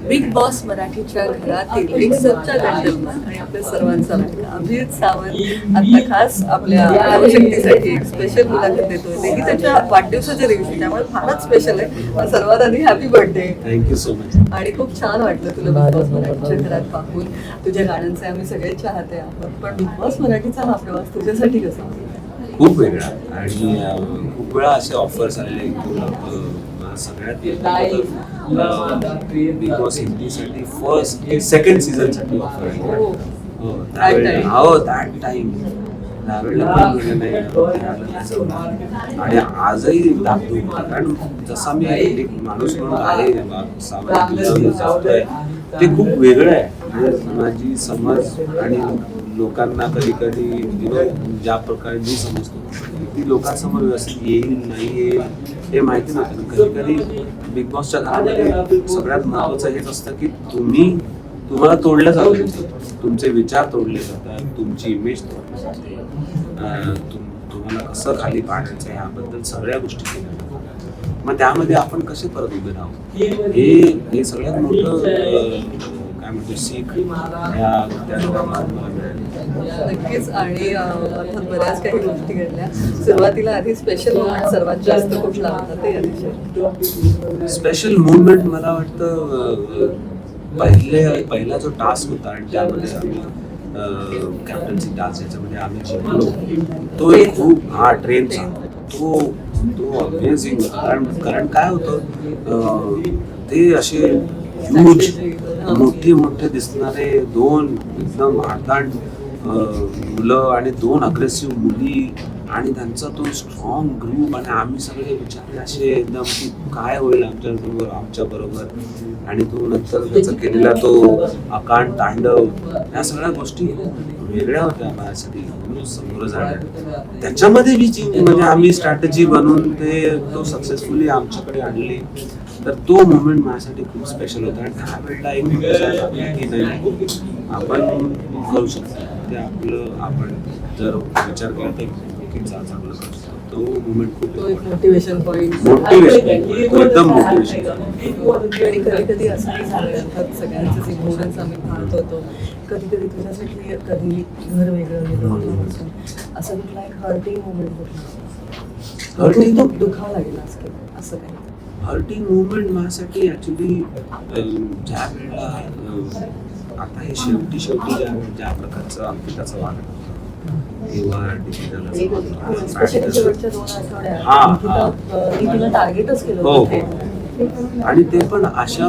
Big boss मराठीच्या घरातील एक सच्चा जंटलमन आणि आपल्या सर्वांचा लाडका अभिजित सावंत आता खास आपल्या शक्तीसाठी एक स्पेशल मुलाखत देतोय, तेही त्याच्या वाढदिवसाच्या दिवशी, त्यामुळे फारच स्पेशल आहे. पण सर्वात आधी happy birthday. Thank you so much. आणि खूप छान वाटलं तुला बिग बॉस मराठीच्या घरात पाहून. तुझ्या गाण्यांचे आम्ही सगळे चाहते आहोत, पण बिग बॉस मराठीचा हा प्रवास तुझ्यासाठी कसा? खूप वेगळा आणि खूप वेळा असे ऑफर्स आलेले सगळ्यात बिग बॉस हिंदीसाठी फर्स्ट सेकंड सीझनसाठी ऑफर आहे. हो दॅट टाइम त्यावेळेला पण नाही आणि आजही दाखवतो, कारण जसा मी एक माणूस म्हणून आहे ते खूप वेगळं आहे. माझी समज आणि लोकांना कधी कधी ज्या प्रकारे मी समजतो ती लोकांसमोर व्यवस्थित येईल नाही येईल हे माहिती नव्हतं. कधी कधी बिग बॉसच्या घरामध्ये सगळ्यात महत्त्वाचं हेच असतं की तुम्हाला तोडलं जातं, तुमचे विचार तोडले जातात, तुमची इमेज तोडली जाते, तुम्हाला कसं खाली पाडायचं ह्याबद्दल सगळ्या गोष्टी केल्या जातात. मग त्यामध्ये आपण कसे परत उभे राहू हे सगळ्यात मोठं काय म्हणतो सीख नक्कीच. आणि अर्थात बऱ्याच काही गोष्टी घडल्या. सुरुवातीला आधी स्पेशल मोमेंट सर्वात जास्त कुठला होता ते अतिशय स्पेशल मुवमेंट मला वाटतं पहिला जो टास्क होता आणि त्यामध्ये आम्ही कॅप्टन्सी टास्क याच्यामध्ये आम्ही जिंकलो, तो एक खूप ट्रेनचा तो अमेझिंग होता. कारण काय होतं ते असे ह्यूज मोठे दिसणारे दोन एकदम आडदांड मुलं आणि दोन अग्रेसिव्ह मुली आणि त्यांचा तो स्ट्रॉंग ग्रुप आणि आम्ही सगळे विचारले असे एकदम की काय होईल आमच्या बरोबर आणि तो नंतर त्याचा केलेला तो अकांड तांडव या सगळ्या गोष्टी वेगळ्या होत्या माझ्यासाठी समोर जाण्या. त्याच्यामध्ये म्हणजे आम्ही स्ट्रॅटेजी बनवून तो सक्सेसफुली आमच्याकडे आणली. तर तो मुवमेंट माझ्यासाठी खूप स्पेशल होता आणि त्यावेळेला एक की नाही आपण करू शकतो ते आपण जर विचार केला तर चांगलं करू शकतो. तो मुवमेंट खूप मोटिवेशन पॉईंट एकदम मोटिवेशन. आणि कधी कधी असं झालं अर्थात सगळ्यांचेच इमोशन्स आम्ही पाहत होतो. कधी कधी तुझ्यासाठी कधी घर वेगळं गेलं असं कुठला एक हर्टिंग मुवमेंट कुठला हर्टिंग खूप दुखावं लागेल असं काही हर्टिंग मुवमेंट माझ्यासाठी ॲक्च्युली ज्या वेळेला आता हे शेवटी ज्या प्रकारचं अंकिताचं वागणं किंवा टार्गेटच केलं हो आणि ते पण अशा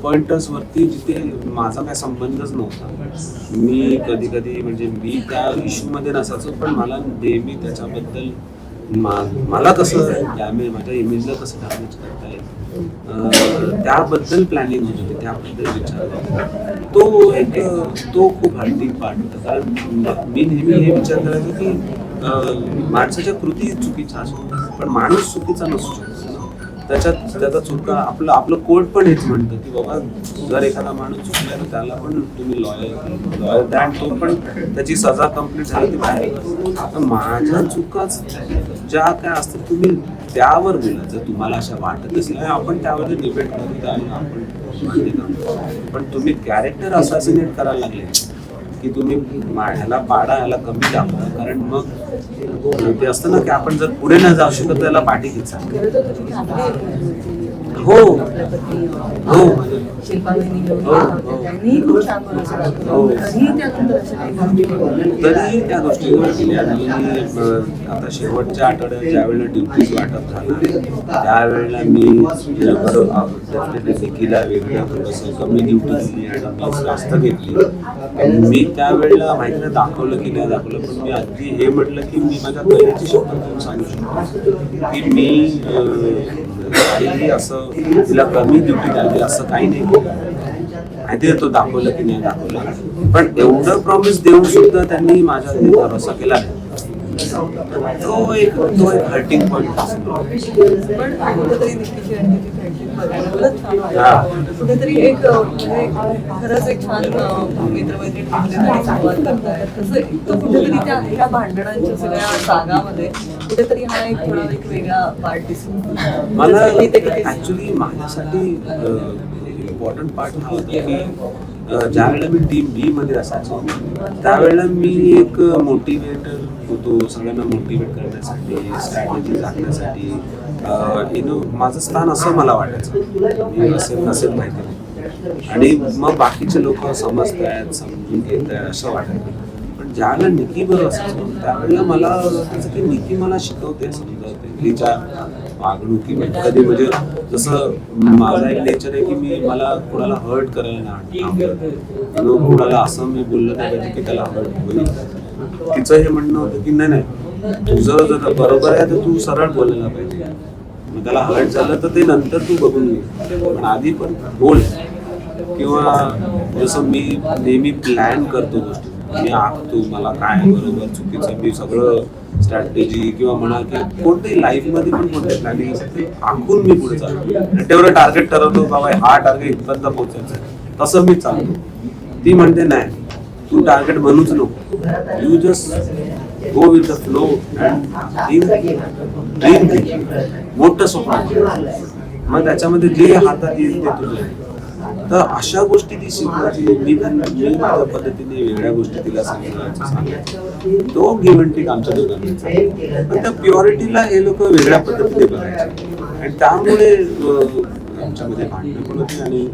पॉइंटर्स वरती जिथे माझा काय संबंधच नव्हता. मी कधी म्हणजे मी त्या इश्यू मध्ये नसायचो, पण मला नेहमी त्याच्याबद्दल मला कसं माझ्या इमेजला कसं डॅमेज करता येईल त्याबद्दल प्लॅनिंग होत होती, त्याबद्दल विचार तो खूप हर्टिंग पार्ट होता. कारण मी नेहमी हे विचार करायचो की माणसाच्या कृती चुकीच्या असू पण माणूस चुकीचा नसू शकतो. त्याचा चुका आपलं कोर्ट पण हेच म्हणतं की बाबा जर एखादा माणूस चुकला तर त्याला पण तुम्ही लॉयर द्या आणि तो पण त्याची सजा कंप्लीट झाली ती बाहेर. माझ्या चुकाच ज्या काय असतात तुम्ही त्यावर बोला जर तुम्हाला अशा वाटत असेल आपण त्यावर डिबेट करू आपण मान्य करतो. पण तुम्ही कॅरेक्टर असॅसिनेट करायला लागले की तुम्ही ह्याला पाडा ह्याला कमी दाखवा, कारण मग ते असतं ना की आपण जर पुढे न जाऊ शकत त्याला पाठी घ्यायचा. हो हो तरी त्या गोष्टीवर केल्या. आता शेवटच्या आठवड्यात ज्या वेळेला ड्युटीज वाटप झालं त्यावेळेला मी निकीला वेगळं थोडंसं कमी ड्युटी दिली आणि मी जास्त घेतली. मी त्यावेळेला माहिती नाही दाखवलं की नाही दाखवलं, पण मी अगदी हे म्हटलं की मी माझ्या करिअरची शपथ करून सांगू शकतो की मी काहीही असं तिला कमी ड्युटी द्यावी असं काही नाही माहिती तो दाखवलं की नाही दाखवलं, पण एवढं प्रॉमिस देऊन सुद्धा त्यांनी माझ्यावर भरोसा केला नाही. तो एक हर्टिंग पॉईंट कुठेतरी एक खरंच एक छान मित्रमैत्री संवाद करताय तसं कुठेतरी त्या भांडणांच्या सगळ्या जागामध्ये कुठेतरी हा एक वेगळा पार्ट दिसून मला ऍक्च्युली माझ्यासाठी इम्पॉर्टंट पार्ट हा होता की ज्या वेळेला मी टीम बी मध्ये असायचो त्यावेळेला मी एक मोटिवेटर होतो, सगळ्यांना मोटिवेट करण्यासाठी, स्ट्रॅटेजी टाकण्यासाठी. माझं स्थान असं मला वाटायचं, मी नसेल माहिती नाही. आणि मग बाकीचे लोक समजतायत, समजून घेत आहेत असं वाटायचं. पण ज्यावेळेला निकी बरोबर असायचो त्यावेळेला मला वाटायचं की निकी मला शिकवते, समजवते, तिच्या वागणुकीमध्ये कधी म्हणजे जसं माझा एक नेचर आहे की मला कोणाला हर्ट करायला नाही, कोणाला असं मी बोललं नाही पाहिजे की त्याला हर्ट होईल. तिचं हे म्हणणं होतं की नाही तुझं जर बरोबर आहे तर तू सरळ बोलायला पाहिजे, मग त्याला हर्ट झालं तर ते नंतर तू बघून घे, पण आधी पण बोल. किंवा जसं मी नेहमी प्लॅन करतो गोष्टी, मी आखतो मला काय बरोबर चुकीचं, मी सगळं स्ट्रॅटेजी किंवा म्हणा की कोणत्याही लाईफमध्ये पण कोणत्याही प्लॅनिंग आखून मी पुढे चालतो. तेवढं टार्गेट ठरवतो बाबा हा टार्गेट इथपर्यंत पोहोचायचं आहे, तसं मी चालतो. ती म्हणते नाही तू टार्गेट बनूच नको, you just go with the flow and dream मोठं स्वप्न, मग त्याच्यामध्ये जे हातात येईल ते तुझं. तर अशा गोष्टी ती शिकवायची. मी माझ्या पद्धतीने वेगळ्या गोष्टी तिला सांगायचं. तो गिव्ह अँड टेक आमच्या दोघांचा. पण त्या प्युरिटीला हे लोक वेगळ्या पद्धतीने बघायचे आणि त्यामुळे आमच्यामध्ये भांडणं पण होती आणि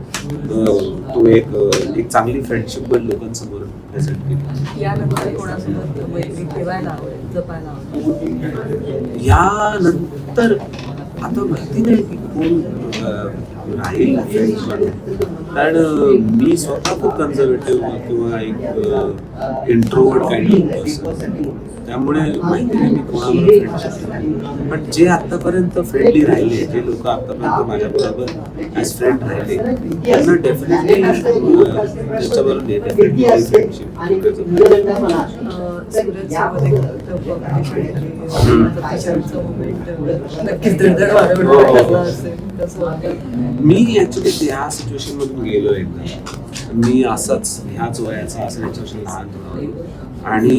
तो एक चांगली फ्रेंडशिप पण लोकांसमोर प्रेझेंट केली. यानंतर कोणासोबत मैत्री ठेवायला आवडेल, जपायला आवडेल? यानंतर आता माहिती नाही की कोण राहील फ्रेंड्स म्हणून, कारण मी स्वतः खूप कन्झर्वेटिव्ह किंवा एक इंट्रोवर्ट काइंड ऑफ पर्सन, त्यामुळे माहिती नाही मी कोणाबरोबर फ्रेंडशिप. पण जे आतापर्यंत फ्रेंडली राहिले, जे लोक आतापर्यंत माझ्याबरोबर ॲज फ्रेंड राहिले, त्यांना डेफिनेटली त्याच्याबरोबर फ्रेंडशिप. मी ऍक्च्युली त्या सिच्युएशन मधून गेलो एकदा. मी असंच ह्याच वयाचा असं याच्यापेक्षा लहान होतो आणि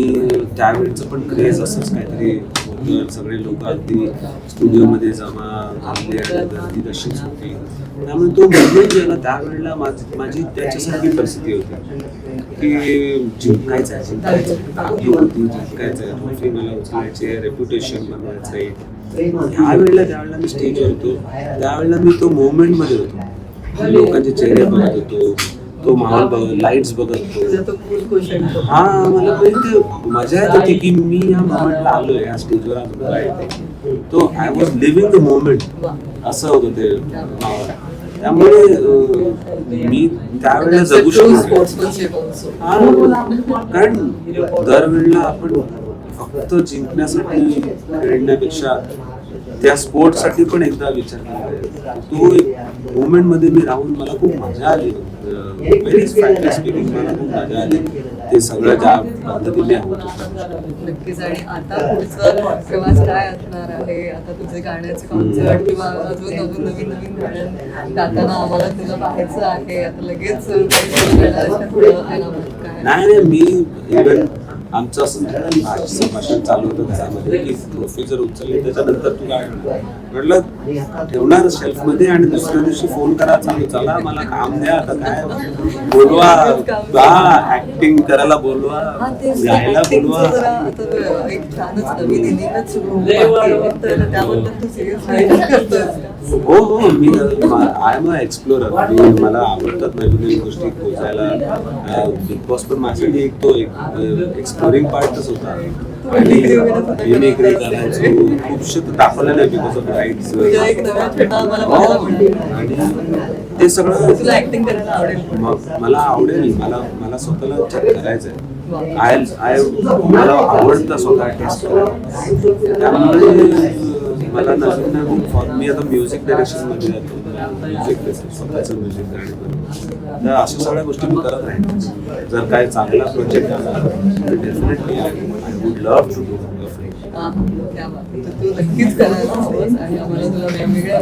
त्यावेळेचं पण क्रेज असंच काहीतरी होतं. सगळे लोक अगदी स्टुडिओमध्ये जमा झाले आणि गर्दी तशीच होती. त्यामुळे तो मोमेंट जे ना त्यावेळेला माझी त्याच्यासारखी परिस्थिती होती की जिंकायचं आहे, ट्रॉफी मला उचलायचे, रेप्युटेशन बनवायचं आहे. त्यावेळेला मी स्टेजवर होतो, त्यावेळेला मी तो मोमेंटमध्ये होतो, लोकांचे चेहरे बघत होतो, तो माहोल लाईट्स बघत होतो. हा मला ते मजा येत होती की मी या मोमेंटला आलोय, या स्टेजवर आलो. तो I was living the moment असं होतं ते. त्यामुळे मी त्यावेळेला जगू शकतो. कारण दरवेळेला आपण फक्त जिंकण्यासाठी खेळण्यापेक्षा त्या स्पोर्ट्ससाठी पण एकदा विचार केला. तो एक मोमेंट मध्ये मी राहून मला खूप मजा आली. व्हेरी फ्रँकली स्पीकिंग मला खूप मजा आली ते सगळं ज्या पद्धतीने होत होतं. नक्कीच. आणि आता पुढचं प्रवास काय असणार आहे? आता तुझे गाण्याचे कॉन्सर्ट किंवा अजून नवीन गाणं गाताना आम्हाला तुला पाहायचं आहे, आता लगेच नाही मी इव्हन आमचं असं संभाषण चालू होतं घरामध्ये की ट्रॉफी जर उचलली त्याच्यानंतर तू काय म्हटलं ठेवणार शेल्फ मध्ये आणि दुसऱ्या दिवशी फोन करा, चालू चला मला काम द्या, आता काय बोलवा, ऍक्टिंग करायला बोलवा, गायला बोलवा. एक छानच नवीन इनिंगच सुरू हो हो मी आय एम अ एक्सप्लोरर. मला आवडतात नवीन नवीन गोष्टी खोजायला. बिग बॉस पण माझ्यासाठी एक तो एक्सप्लोरिंग पार्टच होता आणि मिमिक्री करायचो. खूपशे दाखवलं नाही बिकॉज ऑफ राईट्स आणि ते सगळं मला आवडेल. मला स्वतःला करायचं आहे. मला आवडतं स्वतः टेस्ट करायला. त्यामुळे मला नवीन नवीन मी आता म्युझिक डायरेक्शन मध्ये जातो, म्युझिक स्वतःचं म्युझिक गाणं. तर अशा सगळ्या गोष्टी मी करत राहील. जर काय चांगला प्रोजेक्ट आला तर definitely I would love to do. तू नक्कीच करायला हवंस आणि आम्हाला तुला वेगवेगळ्या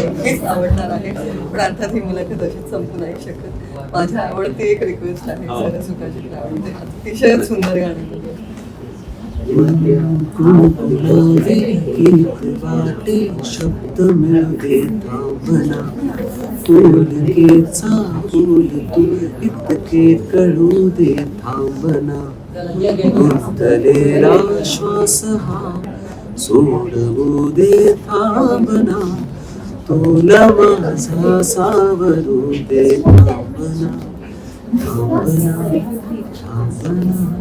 नक्कीच आवडणार आहे. पण अर्थात ही मुलाखत अशीच संपू नाही शकत. माझ्या आवडती एक रिक्वेस्ट आहे, सुखाची आवडते अतिशय सुंदर गाणी. बोलावे गीत वाटे शब्द मिळते थांबना फुलकेचा फुल तू इतके कळू दे थांबना गुंतलेला श्वास हा सोडवू दे थांबना तुला माझा सावरू दे थांबना थांबना थांबना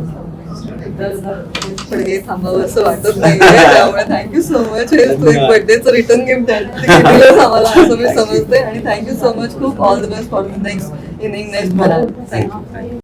पण हे थांबावं असं वाटत नाहीये त्यामुळे थँक्यू सो मच. हे तू एक बर्थडेचं रिटर्न गिफ्ट दिलंस आम्हाला असं मी समजते आणि थँक्यू सो मच. खूप all the best for next inning next thank you.